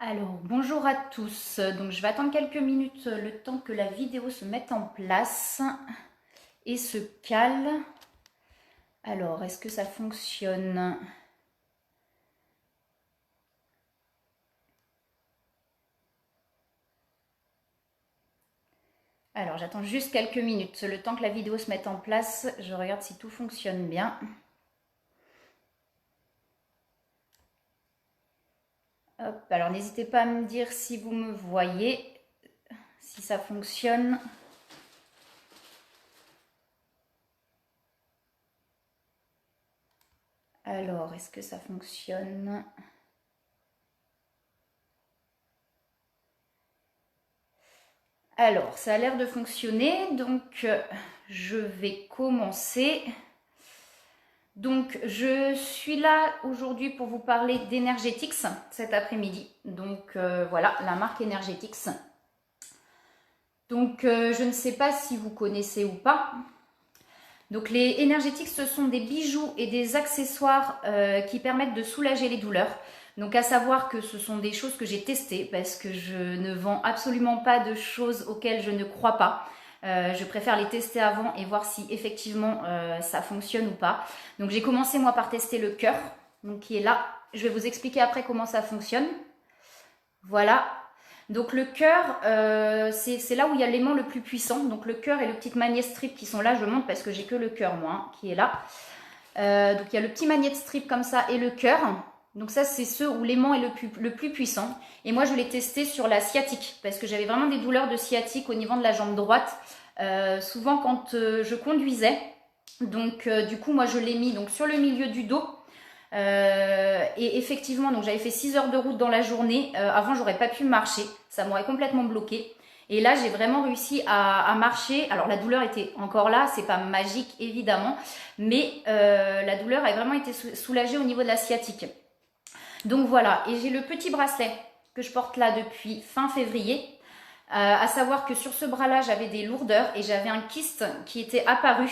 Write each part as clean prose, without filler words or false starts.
Alors, bonjour à tous. Donc, je vais attendre quelques minutes le temps que la vidéo se mette en place et se cale. Alors, est-ce que ça fonctionne? Alors, j'attends juste quelques minutes. Le temps que la vidéo se mette en place, je regarde si tout fonctionne bien. Hop, alors n'hésitez pas à me dire si vous me voyez, si ça fonctionne. Alors, est-ce que ça fonctionne? Alors, ça a l'air de fonctionner, donc je vais commencer. Donc, je suis là aujourd'hui pour vous parler d'Energetix cet après-midi. Donc, voilà, la marque Energetix. Donc, je ne sais pas si vous connaissez ou pas. Donc, les Energetix, ce sont des bijoux et des accessoires qui permettent de soulager les douleurs. Donc, à savoir que ce sont des choses que j'ai testées parce que je ne vends absolument pas de choses auxquelles je ne crois pas. Je préfère les tester avant et voir si effectivement ça fonctionne ou pas. Donc j'ai commencé moi par tester le cœur, donc qui est là. Je vais vous expliquer après comment ça fonctionne. Voilà. Donc le cœur, c'est là où il y a l'aimant le plus puissant. Donc le cœur et le petit magnet strip qui sont là, je montre parce que j'ai que le cœur moi, hein, qui est là. Donc il y a le petit magnet strip comme ça et le cœur. Donc ça, c'est ceux où l'aimant est le plus puissant. Et moi, je l'ai testé sur la sciatique parce que j'avais vraiment des douleurs de sciatique au niveau de la jambe droite. Souvent quand je conduisais. Donc du coup, moi, je l'ai mis donc, sur le milieu du dos. Et effectivement, donc j'avais fait 6 heures de route dans la journée. Avant, j'aurais pas pu marcher. Ça m'aurait complètement bloqué. Et là, j'ai vraiment réussi à marcher. Alors, la douleur était encore là. C'est pas magique, évidemment. Mais la douleur a vraiment été soulagée au niveau de la sciatique. Donc voilà, et j'ai le petit bracelet que je porte là depuis fin février. À savoir que sur ce bras-là, j'avais des lourdeurs et j'avais un kyste qui était apparu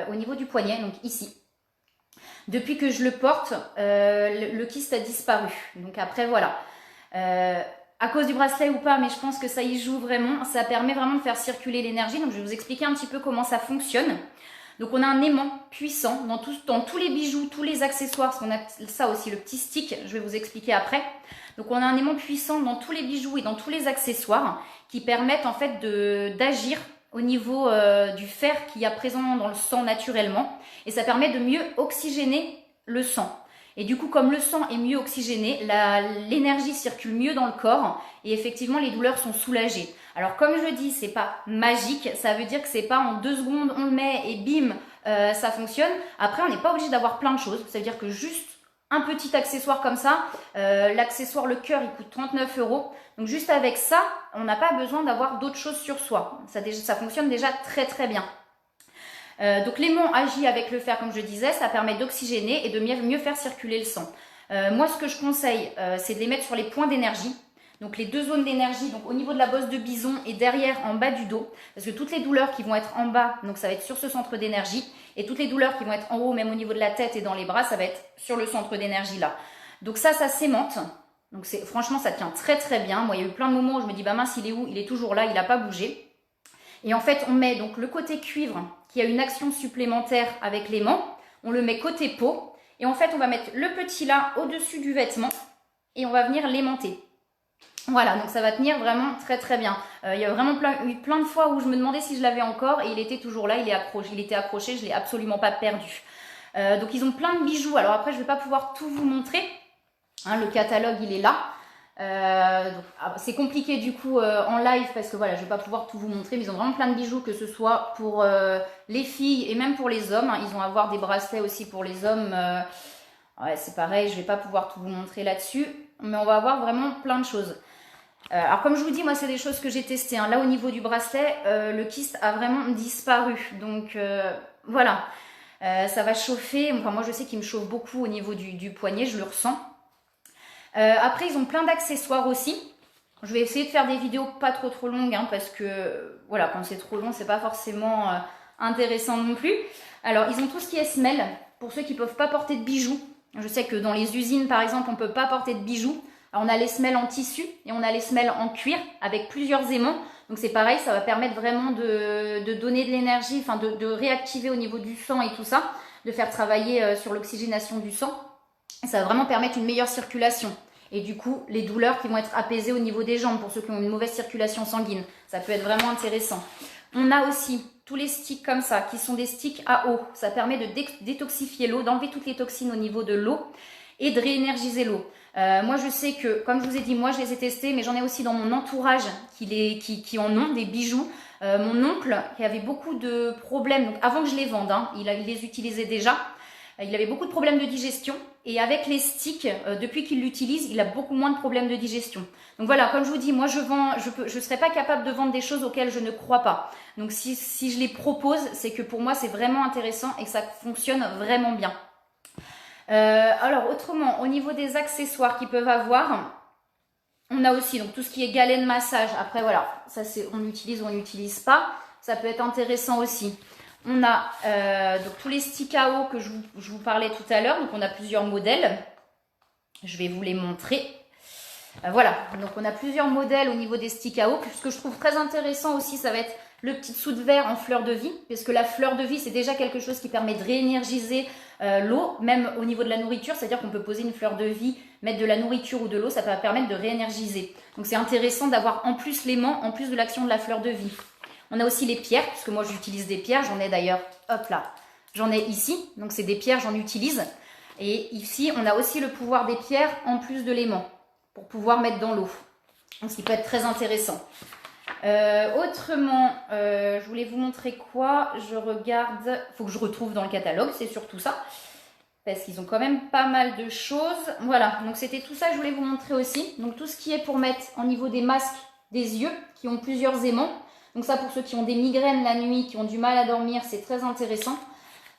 au niveau du poignet, donc ici. Depuis que je le porte, le kyste a disparu. Donc après, voilà. À cause du bracelet ou pas, mais je pense que ça y joue vraiment. Ça permet vraiment de faire circuler l'énergie. Donc je vais vous expliquer un petit peu comment ça fonctionne. Donc on a un aimant puissant dans tous les bijoux, tous les accessoires, parce qu'on a ça aussi, le petit stick, je vais vous expliquer après. Donc on a un aimant puissant dans tous les bijoux et dans tous les accessoires qui permettent en fait d'agir au niveau du fer qui y a présent dans le sang naturellement. Et ça permet de mieux oxygéner le sang. Et du coup, comme le sang est mieux oxygéné, l'énergie circule mieux dans le corps et effectivement, les douleurs sont soulagées. Alors, comme je dis, c'est pas magique. Ça veut dire que c'est pas en 2 secondes, on le met et bim, ça fonctionne. Après, on n'est pas obligé d'avoir plein de choses. Ça veut dire que juste un petit accessoire comme ça, l'accessoire le cœur, il coûte 39 €. Donc, juste avec ça, on n'a pas besoin d'avoir d'autres choses sur soi. Ça fonctionne déjà très très bien. Donc l'aimant agit avec le fer, comme je disais, ça permet d'oxygéner et de mieux faire circuler le sang. Moi, ce que je conseille, c'est de les mettre sur les points d'énergie. Donc les 2 zones d'énergie, donc au niveau de la bosse de bison et derrière en bas du dos. Parce que toutes les douleurs qui vont être en bas, donc ça va être sur ce centre d'énergie. Et toutes les douleurs qui vont être en haut, même au niveau de la tête et dans les bras, ça va être sur le centre d'énergie là. Donc ça s'aimante. Donc franchement, ça tient très très bien. Moi, il y a eu plein de moments où je me dis, bah mince, il est où? Il est toujours là, il n'a pas bougé. Et en fait, on met donc le côté cuivre qui a une action supplémentaire avec l'aimant. On le met côté peau. Et en fait, on va mettre le petit là au-dessus du vêtement et on va venir l'aimanter. Voilà, donc ça va tenir vraiment très très bien. Il y a vraiment eu plein de fois où je me demandais si je l'avais encore et il était toujours là, il était accroché, je ne l'ai absolument pas perdu. Donc ils ont plein de bijoux. Alors après, je ne vais pas pouvoir tout vous montrer. Hein, le catalogue, il est là. C'est compliqué du coup en live parce que voilà, je vais pas pouvoir tout vous montrer, mais ils ont vraiment plein de bijoux, que ce soit pour les filles et même pour les hommes. Ils vont avoir des bracelets aussi pour les hommes. Ouais, c'est pareil, je vais pas pouvoir tout vous montrer là-dessus, mais on va avoir vraiment plein de choses. Alors comme je vous dis, moi c'est des choses que j'ai testées. Hein. Là au niveau du bracelet, le kyste a vraiment disparu. Donc voilà, ça va chauffer. Enfin moi je sais qu'il me chauffe beaucoup au niveau du poignet, je le ressens. Après, ils ont plein d'accessoires aussi. Je vais essayer de faire des vidéos pas trop longues, hein, parce que voilà, quand c'est trop long, c'est pas forcément intéressant non plus. Alors, ils ont tout ce qui est semelle, pour ceux qui peuvent pas porter de bijoux. Je sais que dans les usines, par exemple, on peut pas porter de bijoux. Alors, on a les semelles en tissu et on a les semelles en cuir avec plusieurs aimants. Donc c'est pareil, ça va permettre vraiment de donner de l'énergie, enfin de réactiver au niveau du sang et tout ça, de faire travailler sur l'oxygénation du sang. Et ça va vraiment permettre une meilleure circulation. Et du coup, les douleurs qui vont être apaisées au niveau des jambes pour ceux qui ont une mauvaise circulation sanguine. Ça peut être vraiment intéressant. On a aussi tous les sticks comme ça, qui sont des sticks à eau. Ça permet de détoxifier l'eau, d'enlever toutes les toxines au niveau de l'eau et de réénergiser l'eau. Moi, je sais que, comme je vous ai dit, moi, je les ai testés, mais j'en ai aussi dans mon entourage qui en ont, des bijoux. Mon oncle, qui avait beaucoup de problèmes, donc avant que je les vende, hein, il les utilisait déjà. Il avait beaucoup de problèmes de digestion et avec les sticks, depuis qu'il l'utilise, il a beaucoup moins de problèmes de digestion. Donc voilà, comme je vous dis, moi je serais pas capable de vendre des choses auxquelles je ne crois pas. Donc si je les propose, c'est que pour moi c'est vraiment intéressant et que ça fonctionne vraiment bien. Alors autrement, au niveau des accessoires qu'ils peuvent avoir, on a aussi donc tout ce qui est galets de massage. Après voilà, ça c'est on utilise ou on n'utilise pas. Ça peut être intéressant aussi. On a donc tous les sticks à eau que je vous parlais tout à l'heure. Donc on a plusieurs modèles. Je vais vous les montrer. Voilà, donc on a plusieurs modèles au niveau des sticks à eau. Ce que je trouve très intéressant aussi, ça va être le petit dessous de verre en fleur de vie. Parce que la fleur de vie, c'est déjà quelque chose qui permet de réénergiser l'eau, même au niveau de la nourriture. C'est-à-dire qu'on peut poser une fleur de vie, mettre de la nourriture ou de l'eau, ça va permettre de réénergiser. Donc c'est intéressant d'avoir en plus l'aimant, en plus de l'action de la fleur de vie. On a aussi les pierres, puisque moi j'utilise des pierres, j'en ai d'ailleurs, hop là, j'en ai ici, donc c'est des pierres, j'en utilise. Et ici, on a aussi le pouvoir des pierres en plus de l'aimant, pour pouvoir mettre dans l'eau. Donc ce qui peut être très intéressant. Autrement, je voulais vous montrer quoi? Je regarde, il faut que je retrouve dans le catalogue, c'est surtout ça. Parce qu'ils ont quand même pas mal de choses. Voilà, donc c'était tout ça que je voulais vous montrer aussi. Donc tout ce qui est pour mettre au niveau des masques des yeux, qui ont plusieurs aimants. Donc ça, pour ceux qui ont des migraines la nuit, qui ont du mal à dormir, c'est très intéressant.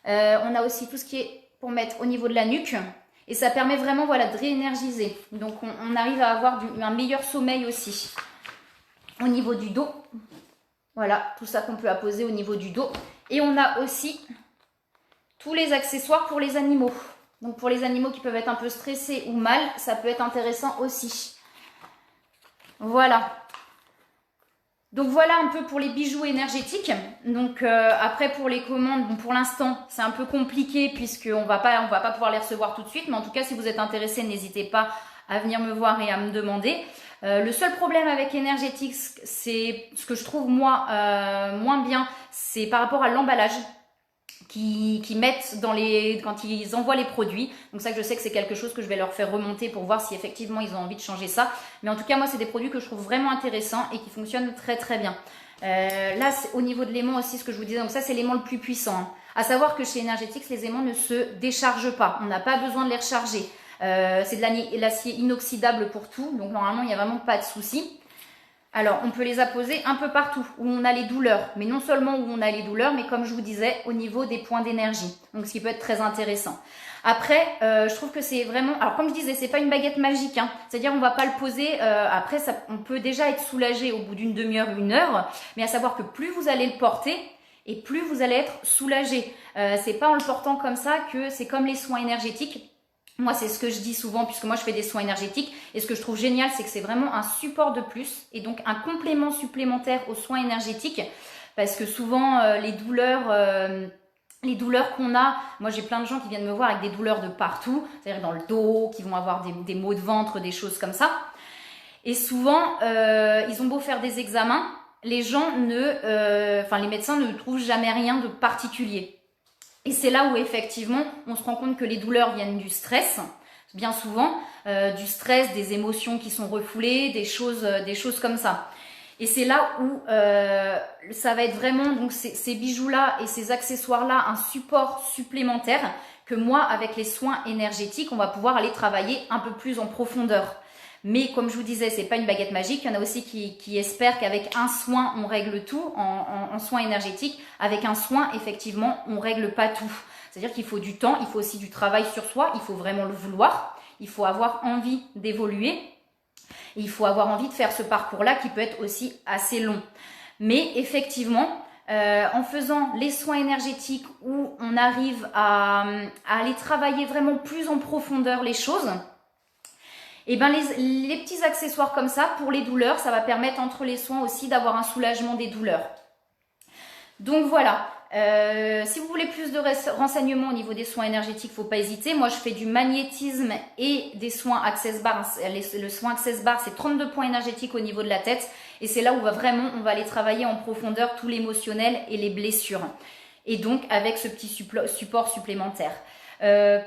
On a aussi tout ce qui est pour mettre au niveau de la nuque. Et ça permet vraiment voilà, de réénergiser. Donc on arrive à avoir un meilleur sommeil aussi. Au niveau du dos. Voilà, tout ça qu'on peut apposer au niveau du dos. Et on a aussi tous les accessoires pour les animaux. Donc pour les animaux qui peuvent être un peu stressés ou mal, ça peut être intéressant aussi. Voilà. Donc voilà un peu pour les bijoux énergétiques. Donc après pour les commandes, bon, pour l'instant c'est un peu compliqué puisqu'on va pas pouvoir les recevoir tout de suite. Mais en tout cas si vous êtes intéressé, n'hésitez pas à venir me voir et à me demander. Le seul problème avec Energetics, c'est ce que je trouve moi moins bien, c'est par rapport à l'emballage qui mettent quand ils envoient les produits. Donc ça, je sais que c'est quelque chose que je vais leur faire remonter pour voir si effectivement ils ont envie de changer ça. Mais en tout cas, moi, c'est des produits que je trouve vraiment intéressants et qui fonctionnent très très bien. Là, au niveau de l'aimant aussi, ce que je vous disais, donc ça, c'est l'aimant le plus puissant. Hein. À savoir que chez Energetics, les aimants ne se déchargent pas. On n'a pas besoin de les recharger. C'est de l'acier inoxydable pour tout. Donc normalement, il n'y a vraiment pas de souci. Alors, on peut les apposer un peu partout où on a les douleurs, mais non seulement où on a les douleurs, mais comme je vous disais, au niveau des points d'énergie. Donc, ce qui peut être très intéressant. Après, je trouve que c'est vraiment... Alors, comme je disais, c'est pas une baguette magique. Hein. C'est-à-dire, on va pas le poser... après, on peut déjà être soulagé au bout d'une demi-heure, une heure. Mais à savoir que plus vous allez le porter, et plus vous allez être soulagé. C'est pas en le portant comme ça que c'est comme les soins énergétiques. Moi, c'est ce que je dis souvent puisque moi, je fais des soins énergétiques. Et ce que je trouve génial, c'est que c'est vraiment un support de plus et donc un complément supplémentaire aux soins énergétiques. Parce que souvent, les douleurs qu'on a, moi, j'ai plein de gens qui viennent me voir avec des douleurs de partout, c'est-à-dire dans le dos, qui vont avoir des maux de ventre, des choses comme ça. Et souvent, ils ont beau faire des examens, les médecins ne trouvent jamais rien de particulier. Et c'est là où effectivement on se rend compte que les douleurs viennent du stress, bien souvent, du stress, des émotions qui sont refoulées, des choses comme ça. Et c'est là où ça va être vraiment donc ces bijoux-là et ces accessoires-là un support supplémentaire que moi, avec les soins énergétiques, on va pouvoir aller travailler un peu plus en profondeur. Mais comme je vous disais, c'est pas une baguette magique. Il y en a aussi qui espèrent qu'avec un soin, on règle tout en soins énergétiques. Avec un soin, effectivement, on règle pas tout. C'est-à-dire qu'il faut du temps, il faut aussi du travail sur soi, il faut vraiment le vouloir, il faut avoir envie d'évoluer, il faut avoir envie de faire ce parcours-là qui peut être aussi assez long. Mais effectivement, en faisant les soins énergétiques où on arrive à aller travailler vraiment plus en profondeur les choses, Et ben les petits accessoires comme ça, pour les douleurs, ça va permettre entre les soins aussi d'avoir un soulagement des douleurs. Donc voilà, si vous voulez plus de renseignements au niveau des soins énergétiques, il ne faut pas hésiter. Moi, je fais du magnétisme et des soins Access Bar. Le soin Access Bar, c'est 32 points énergétiques au niveau de la tête. Et c'est là où on va aller travailler en profondeur tout l'émotionnel et les blessures. Et donc, avec ce petit support supplémentaire.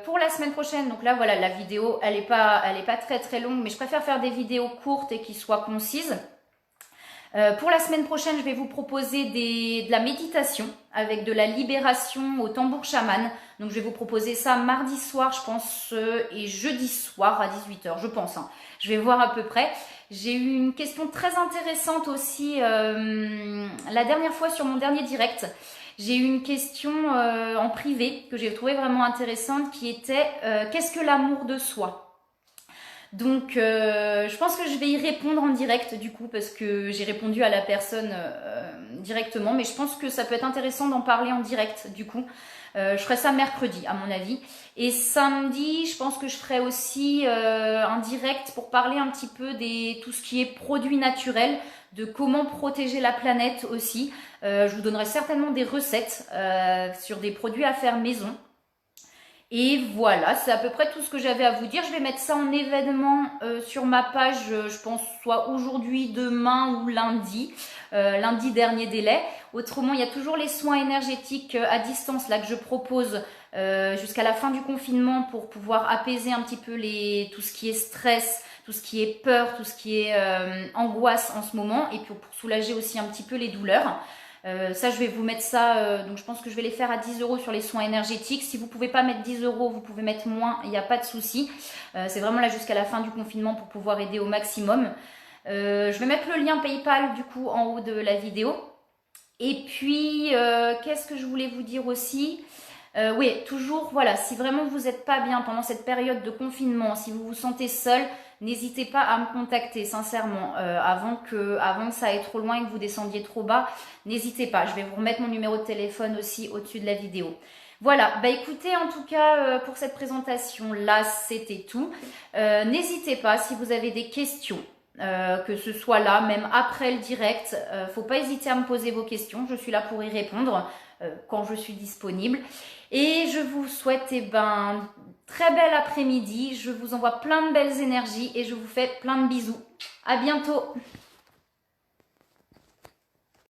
Pour la semaine prochaine, donc là, voilà, la vidéo, elle est pas très très longue, mais je préfère faire des vidéos courtes et qui soient concises. Pour la semaine prochaine, je vais vous proposer de la méditation avec de la libération au tambour chaman. Donc, je vais vous proposer ça mardi soir, je pense, et jeudi soir à 18 h, je pense. Hein. Je vais voir à peu près. J'ai eu une question très intéressante aussi la dernière fois sur mon dernier direct. J'ai eu une question en privé que j'ai trouvée vraiment intéressante qui était qu'est-ce que l'amour de soi ? Donc, je pense que je vais y répondre en direct du coup parce que j'ai répondu à la personne directement. Mais je pense que ça peut être intéressant d'en parler en direct du coup. Je ferai ça mercredi à mon avis. Et samedi, je pense que je ferai aussi un direct pour parler un petit peu de tout ce qui est produits naturels, de comment protéger la planète aussi. Je vous donnerai certainement des recettes sur des produits à faire maison. Et voilà, c'est à peu près tout ce que j'avais à vous dire. Je vais mettre ça en événement sur ma page, je pense soit aujourd'hui, demain ou lundi. Lundi dernier délai. Autrement, il y a toujours les soins énergétiques à distance là que je propose jusqu'à la fin du confinement pour pouvoir apaiser un petit peu tout ce qui est stress, tout ce qui est peur, tout ce qui est angoisse en ce moment et puis pour soulager aussi un petit peu les douleurs. Ça, je vais vous mettre ça, donc je pense que je vais les faire à 10 € sur les soins énergétiques. Si vous ne pouvez pas mettre 10 €, vous pouvez mettre moins, il n'y a pas de souci. C'est vraiment là jusqu'à la fin du confinement pour pouvoir aider au maximum. Je vais mettre le lien PayPal du coup en haut de la vidéo. Et puis, qu'est-ce que je voulais vous dire aussi ? Oui, toujours, voilà, si vraiment vous n'êtes pas bien pendant cette période de confinement, si vous vous sentez seul, n'hésitez pas à me contacter, sincèrement, avant que ça aille trop loin et que vous descendiez trop bas, n'hésitez pas. Je vais vous remettre mon numéro de téléphone aussi au-dessus de la vidéo. Voilà, bah écoutez, en tout cas, pour cette présentation-là, c'était tout. N'hésitez pas, si vous avez des questions, que ce soit là, même après le direct, faut pas hésiter à me poser vos questions. Je suis là pour y répondre quand je suis disponible. Et je vous souhaite très bel après-midi. Je vous envoie plein de belles énergies et je vous fais plein de bisous. À bientôt.